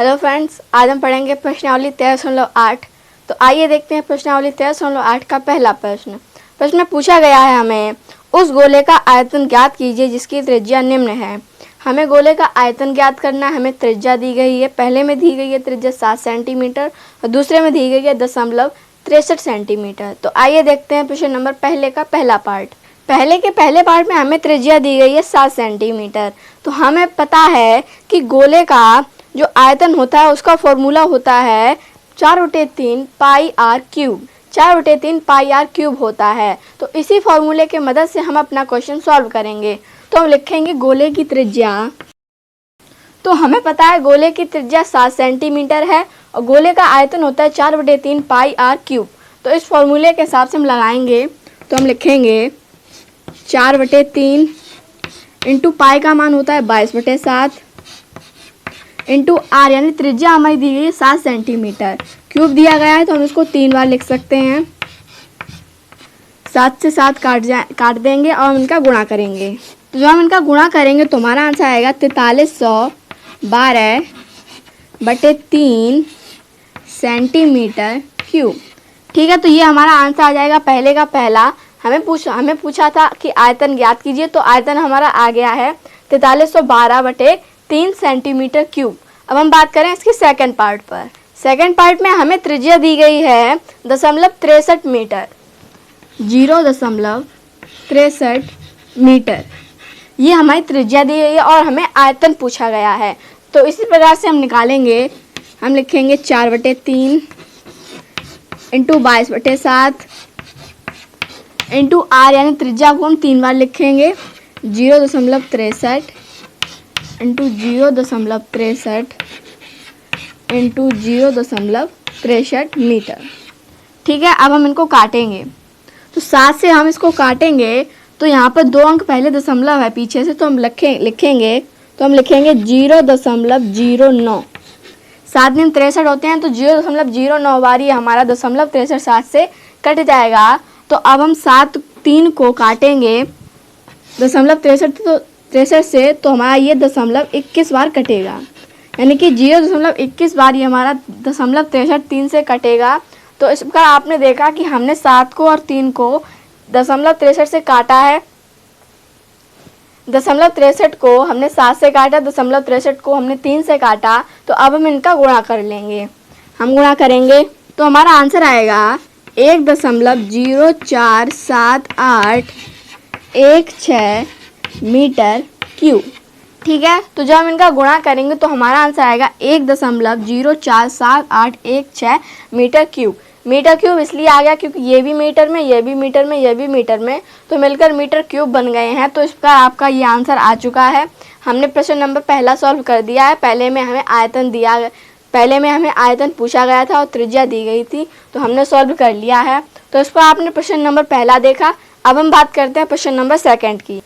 Hello friends, आज हम पढ़ेंगे प्रश्नावली 13.8। तो आइए देखते हैं प्रश्नावली 13.8 का पहला प्रश्न। प्रश्न में पूछा गया है हमें उस गोले का आयतन ज्ञात कीजिए जिसकी त्रिज्या निम्न है। हमें गोले का आयतन ज्ञात करना है। हमें त्रिज्या दी गई है, पहले में दी गई है त्रिज्या 7 सेंटीमीटर और दूसरे में दी गई है 0.63 सेंटीमीटर। तो आइए देखते हैं प्रश्न नंबर पहले का पहला पार्ट। पहले के पहले पार्ट में हमें त्रिज्या दी गई है 7 सेंटीमीटर। तो हमें पता है कि गोले का जो आयतन होता है उसका फॉर्मूला होता है 4/3 pi r cube. 4/3 pi r cube होता है। तो इसी फॉर्मूले के मदद से हम अपना क्वेश्चन सॉल्व करेंगे। तो हम लिखेंगे गोले की त्रिज्या। तो हमें पता है गोले की त्रिज्या 7 सेंटीमीटर है और गोले का आयतन होता है 4/3 पाई आर क्यूब। तो इस फॉर्मूले के हिसाब से हम लगाएंगे। तो हम लिखेंगे 4/3 इंटू पाई का मान होता है 22/7 इंटू आर, यानी त्रिज्या हमारी दी गई है 7 सेंटीमीटर। क्यूब दिया गया है तो हम इसको 3 बार लिख सकते हैं। 7 से 7 काट देंगे और हम इनका गुणा करेंगे। तो जब हम इनका गुणा करेंगे तो हमारा आंसर आएगा 4312/3 सेंटीमीटर क्यूब। ठीक है, तो ये हमारा आंसर आ जाएगा पहले का पहला। हमें पूछा था कि आयतन ज्ञात कीजिए, तो आयतन हमारा आ गया है 4312/3 सेंटीमीटर क्यूब। अब हम बात करें इसके सेकंड पार्ट पर। सेकंड पार्ट में हमें त्रिज्या दी गई है 0.63 मीटर, 0.63 मीटर। ये हमारी त्रिज्या दी गई है और हमें आयतन पूछा गया है। तो इसी प्रकार से हम निकालेंगे। हम लिखेंगे 4/3 इंटू 22/7 इंटू आर, यानी त्रिज्या को हम 3 बार लिखेंगे। 0.63 इंटू 0.63 इंटू 0.63 मीटर। ठीक है, अब हम इनको काटेंगे। तो 7 से हम इसको काटेंगे तो यहाँ पर 2 अंक पहले दशमलव है पीछे से, तो हम लिखेंगे 0.09। 7 दिन 63 होते हैं तो 0.09 बार ये हमारा 0.63 से कट जाएगा। तो अब हम 3 को काटेंगे 0.63 से, तो हमारा ये 0.21 बार कटेगा, यानी कि 0.21 बार ये हमारा 0.63 से कटेगा। तो इस प्रकार आपने देखा कि हमने 7 को और 3 को 0.63 से काटा है। 0.63 को हमने 7 से काटा, 0.63 को हमने 3 से काटा। तो अब हम इनका गुणा कर लेंगे। हम गुणा करेंगे तो हमारा आंसर आएगा 1.047816 मीटर क्यूब। ठीक है, तो जब हम इनका गुणा करेंगे तो हमारा आंसर आएगा 1.047816 मीटर क्यूब। मीटर क्यूब इसलिए आ गया क्योंकि ये भी मीटर में, ये भी मीटर में, ये भी मीटर में, तो मिलकर मीटर क्यूब बन गए हैं। तो इस प्रकार आपका ये आंसर आ चुका है। हमने प्रश्न नंबर पहला सॉल्व कर दिया है। पहले में हमें आयतन पूछा गया था और त्रिज्या दी गई थी, तो हमने सॉल्व कर लिया है। तो इस पर आपने प्रश्न नंबर पहला देखा। अब हम बात करते हैं प्रश्न नंबर सेकंड की।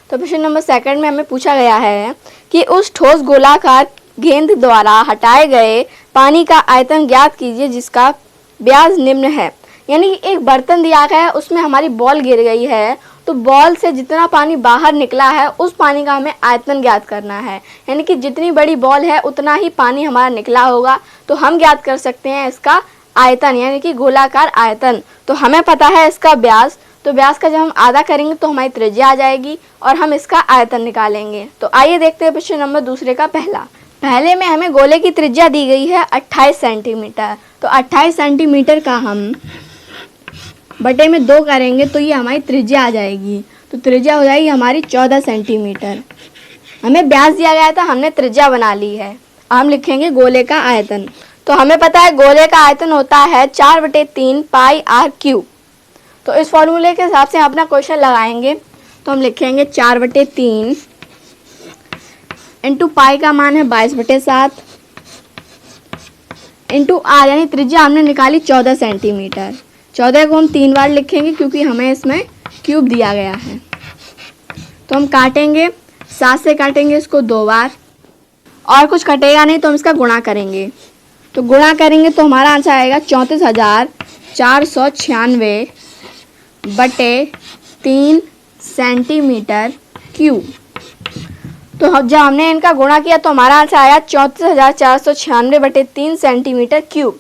तो प्रश्न नंबर सेकंड में हमें पूछा गया है कि उस ठोस गोलाकार गेंद द्वारा हटाए गए पानी का आयतन ज्ञात कीजिए जिसका व्यास निम्न है। यानी कि एक बर्तन दिया गया है, उसमें हमारी बॉल गिर गई है, तो बॉल से जितना पानी बाहर निकला है उस पानी का हमें आयतन ज्ञात करना है। यानी कि जितनी बड़ी बॉल है उतना ही पानी हमारा निकला होगा। तो हम ज्ञात कर सकते हैं इसका आयतन, यानी कि गोलाकार आयतन। तो हमें पता है इसका व्यास, तो व्यास का जब हम आधा करेंगे तो हमारी त्रिज्या आ जाएगी और हम इसका आयतन निकालेंगे। तो आइए देखते हैं प्रश्न नंबर दूसरे का पहले में हमें गोले की त्रिज्या दी गई है 28 सेंटीमीटर। तो 28 सेंटीमीटर का हम बटे में 2 करेंगे तो ये हमारी त्रिज्या आ जाएगी। तो त्रिज्या हो जाएगी हमारी 14 सेंटीमीटर। हमें व्यास दिया गया था, हमने त्रिज्या बना ली है। हम लिखेंगे गोले का आयतन। तो हमें पता है गोले का आयतन होता है 4/3 पाई आर क्यूब। तो इस फॉर्मूले के हिसाब से हम अपना क्वेश्चन लगाएंगे। तो हम लिखेंगे 4/3 इंटू पाई का मान है 22/7 इंटू आर, यानी त्रिज्या हमने निकाली 14 सेंटीमीटर। 14 को हम 3 बार लिखेंगे क्योंकि हमें इसमें क्यूब दिया गया है। तो हम काटेंगे, 7 से काटेंगे इसको 2 बार, और कुछ कटेगा नहीं तो हम इसका गुणा करेंगे। तो गुणा करेंगे तो हमारा आंसर आएगा 34,496/3 सेंटीमीटर क्यूब। तो जब हमने इनका गुणा किया तो हमारा आंसर आया 34,496/3 सेंटीमीटर क्यूब।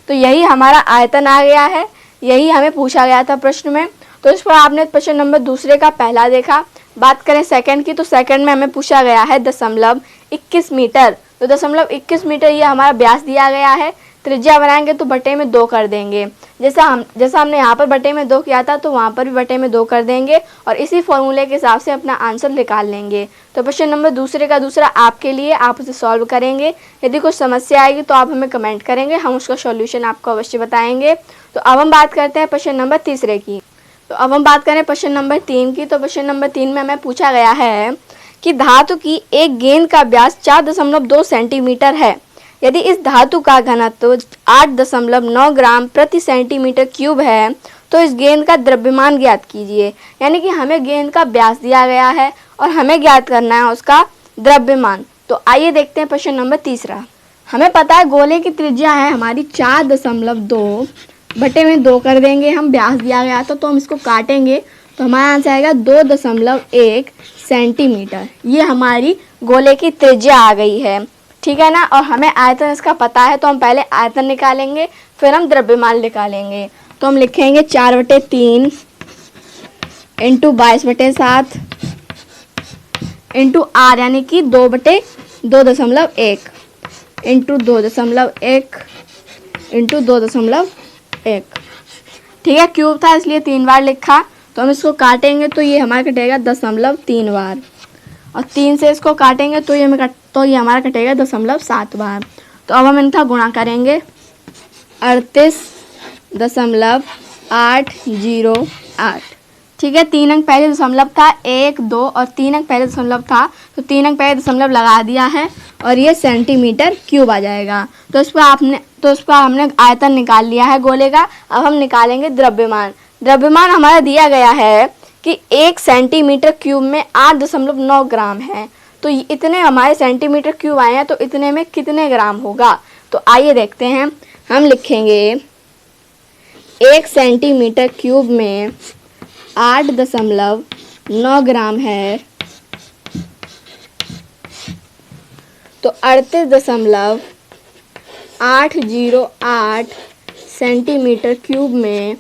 तो यही हमारा आयतन आ गया है, यही हमें पूछा गया था प्रश्न में। तो इस पर आपने प्रश्न नंबर दूसरे का पहला देखा। बात करें सेकंड की, तो सेकंड में हमें पूछा गया है 0.21 मीटर। तो 0.21 मीटर ये हमारा व्यास दिया गया है। त्रिज्या बनाएंगे तो बटे में 2 कर देंगे, जैसा हमने यहाँ पर बटे में 2 किया था तो वहाँ पर भी बटे में 2 कर देंगे और इसी फॉर्मूले के हिसाब से अपना आंसर निकाल लेंगे। तो प्रश्न नंबर दूसरे का दूसरा आपके लिए, आप उसे सॉल्व करेंगे। यदि कुछ समस्या आएगी तो आप हमें कमेंट करेंगे, हम उसका सॉल्यूशन आपको अवश्य बताएंगे। तो अब हम बात करते हैं प्रश्न नंबर तीसरे की। तो अब हम बात करें प्रश्न नंबर 3 की। तो प्रश्न नंबर 3 में हमें पूछा गया है कि धातु की एक गेंद का व्यास 4.2 सेंटीमीटर है। यदि इस धातु का घनत्व 8.9 ग्राम प्रति सेंटीमीटर क्यूब है तो इस गेंद का द्रव्यमान ज्ञात कीजिए। यानी कि हमें गेंद का व्यास दिया गया है और हमें ज्ञात करना है उसका द्रव्यमान। तो आइए देखते हैं प्रश्न नंबर तीसरा। हमें पता है गोले की त्रिज्या है हमारी 4.2 बटे में 2 कर देंगे, हम व्यास दिया गया था तो हम इसको काटेंगे तो हमारा आंसर आएगा 2.1 सेंटीमीटर। ये हमारी गोले की त्रिज्या आ गई है, ठीक है ना। और हमें आयतन इसका पता है तो हम पहले आयतन निकालेंगे, फिर हम द्रव्यमान निकालेंगे। तो हम लिखेंगे 4/3 इंटू 22/7 इंटू r यानी कि 2/2.1 इंटू 2.1 इंटू 2.1। ठीक है, क्यूब था इसलिए 3 बार लिखा। तो हम इसको काटेंगे तो ये हमारा कटेगा 0.3 बार और 3 से इसको काटेंगे तो ये हमारा कटेगा 0.7 बार। तो अब हम इनका गुणा करेंगे 38.808। ठीक है, 3 अंक पहले दशमलव था, 1 2 और 3 अंक पहले दशमलव था तो 3 अंक पहले दशमलव लगा दिया है और ये सेंटीमीटर क्यूब आ जाएगा। तो इस पर हमने आयतन निकाल लिया है गोले का। अब हम निकालेंगे द्रव्यमान। द्रव्यमान हमारा दिया गया है कि 1 सेंटीमीटर क्यूब में 8.9 ग्राम है। तो इतने हमारे सेंटीमीटर क्यूब आए हैं तो इतने में कितने ग्राम होगा। तो आइए देखते हैं। हम लिखेंगे 1 सेंटीमीटर क्यूब में 8.9 ग्राम है तो 38.808 सेंटीमीटर क्यूब में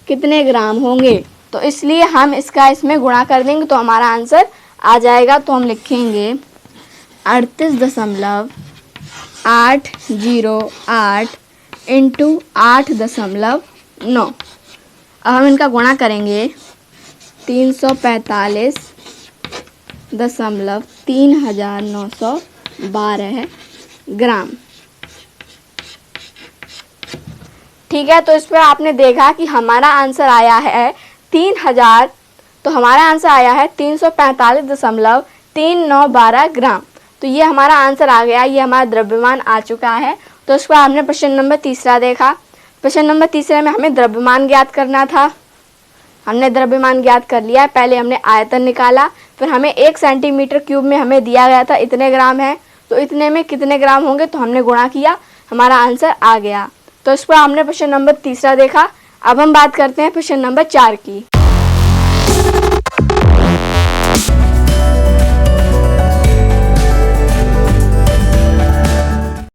कितने ग्राम होंगे। तो इसलिए हम इसमें गुणा कर देंगे तो हमारा आंसर आ जाएगा। तो हम लिखेंगे 38.808 इंटू 8.9। अब हम इनका गुणा करेंगे 345.3912 ग्राम। ठीक है, तो इस पर आपने देखा कि हमारा आंसर आया है 3000। तो हमारा आंसर आया है 345.3912 ग्राम। तो ये हमारा आंसर आ गया, ये हमारा द्रव्यमान आ चुका है। तो इस पर हमने प्रश्न नंबर तीसरा देखा। प्रश्न नंबर तीसरे में हमें द्रव्यमान ज्ञात करना था। हमने द्रव्यमान ज्ञात कर लिया है। पहले हमने आयतन निकाला, फिर हमें 1 सेंटीमीटर क्यूब में हमें दिया गया था इतने ग्राम है तो इतने में कितने ग्राम होंगे तो हमने गुणा किया, हमारा आंसर आ गया। तो इस पर हमने प्रश्न नंबर तीसरा देखा। अब हम बात करते हैं प्रश्न नंबर 4 की।